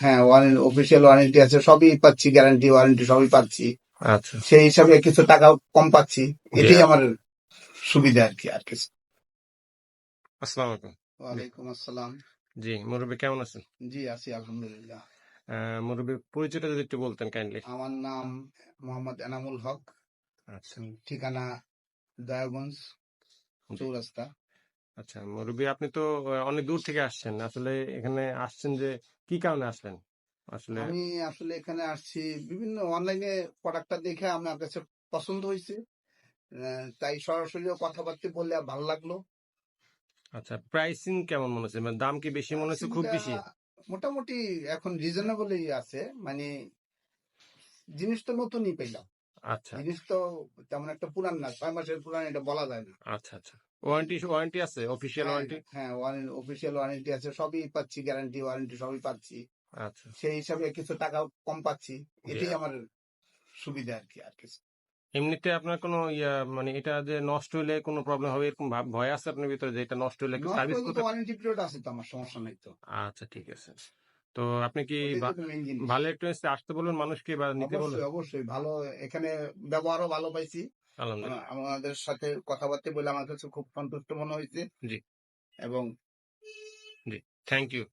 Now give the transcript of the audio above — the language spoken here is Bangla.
হ্যাঁ, অফিসিয়াল ওয়ারেন্টি আছে, সবই পাচ্ছি, গ্যারান্টি ওয়ারেন্টি সবই পাচ্ছি। আচ্ছা, সেই হিসাবে কিছু টাকা কম পাচ্ছি, এটাই জি। আমার সুবিধা আর কি, আর কিছু। আসসালামু আলাইকুম। ওয়ালাইকুম আসসালাম। জি, মুরব্বী কেমন আছেন? জি, আছি আলহামদুলিল্লাহ। মুরব্বীর পরিচয়টা যদি একটু বলতেন কাইন্ডলি। আমার নাম মোহাম্মদ এনামুল হক। আচ্ছা, ঠিকানা দয়াগঞ্জ জি। চৌরাস্তা। আচ্ছা, মুরব্বী আপনি তো অনেক দূর থেকে আসছেন। আসলে এখানে আসছেন যে কি কারণে আসলেন? আসলে আমি আসলে এখানে আসছি বিভিন্ন অনলাইনে প্রোডাক্টটা দেখে আমার কাছে পছন্দ হয়েছে, তাই সরাসরিও কথাবার্তা বললে ভালো লাগলো। আচ্ছা, প্রাইসিং কেমন মনে হচ্ছে? মানে দাম কি বেশি মনে হচ্ছে? খুব সিমটা বেশি? মোটামুটি এখন রিজনেবলই আছে, মানে জিনিস তো নতুনই পেলাম। আচ্ছা, জিনিস তো তেমন একটা পুরান না, 6 মাসের পুরান, এটা বলা যায় না। আচ্ছা, আচ্ছা। ওয়ারেন্টি আছে? অফিসিয়াল হ্যাঁ, ওয়ারেন্টি? হ্যাঁ, অফিসিয়াল ওয়ারেন্টি আছে, সবই পাচ্ছি, গ্যারান্টি ওয়ারেন্টি সবই পাচ্ছি। আচ্ছা, সেই হিসাবে কিছু টাকা কম পাচ্ছি, জি। এটাই আমার সুবিধা আর কি, আর কিছু। এমনিতে আপনার কোনো মানে এটা যে নষ্ট হইলে কোনো প্রবলেম হবে এরকম ভয় আছে আপনার ভিতরে যে এটা নষ্ট হইলে একটু নষ্ট সার্ভিস হলে তো করতে? ওয়ারেন্টি পিরিয়ড আছে, তো আমার সমস্যা নাই তো। আচ্ছা, ঠিক আছে। তো আপনি কি ওটাই তো মেইন জিনিস। ভালো একটু আসতে বলবেন মানুষকে বা নিতে বলবেন? অবশ্যই অবশ্যই ভালো, এখানে ব্যবহারও ভালো পাইছি। আলহামদুলিল্লাহ। আমাদের সাথে কথাবার্তা বলে আমার কাছে খুব সন্তুষ্ট মনে হয়েছে, জি, এবং জি। Thank you.